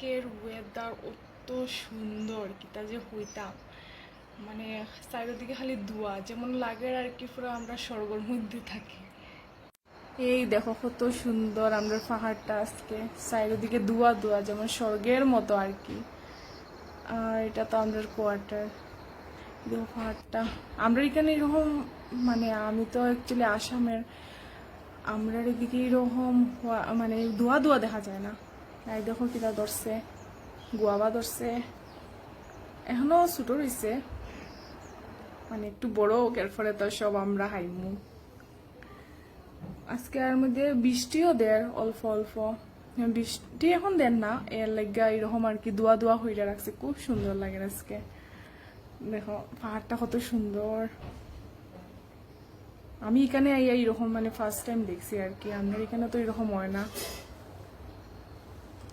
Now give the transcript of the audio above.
আজকের ওয়েদার অত সুন্দর কিতা যে হইতাম, মানে চারিদিকে খালি ধোয়া, যেমন লাগে আর কি পুরো আমরা স্বর্গের মধ্যে থাকি। এই দেখো কত সুন্দর আমরা পাহাড়টা, আজকে চারিদিকে ধোয়া ধোয়া, যেমন স্বর্গের মতো আর কি। আর এটা তো আমাদের কোয়ার্টার। দেখো পাহাড়টা, আমরা এখানে এরকম, মানে আমি তো অ্যাকচুয়ালি আসামের, আমরা এদিকে এরকম মানে ধোয়া ধোয়া দেখা যায় না। এই দেখো কিটা ধরছে, গুয়াবা ধরছে, এখনো ছোট রয়েছে, মানে একটু বড় হোক, এরপরে তো সব আমরা হাইমু। আজকে আর মধ্যে বৃষ্টিও দেয় অল্প অল্প, বৃষ্টি এখন দেন না, এর লাগা এরকম আর কি দোয়া দোয়া হইয়া রাখছে, খুব সুন্দর লাগে আজকে। দেখো পাহাড়টা কত সুন্দর, আমি এখানে এইরকম মানে ফার্স্ট টাইম দেখছি আর কি, আমাদের এখানে তো এরকম হয় না।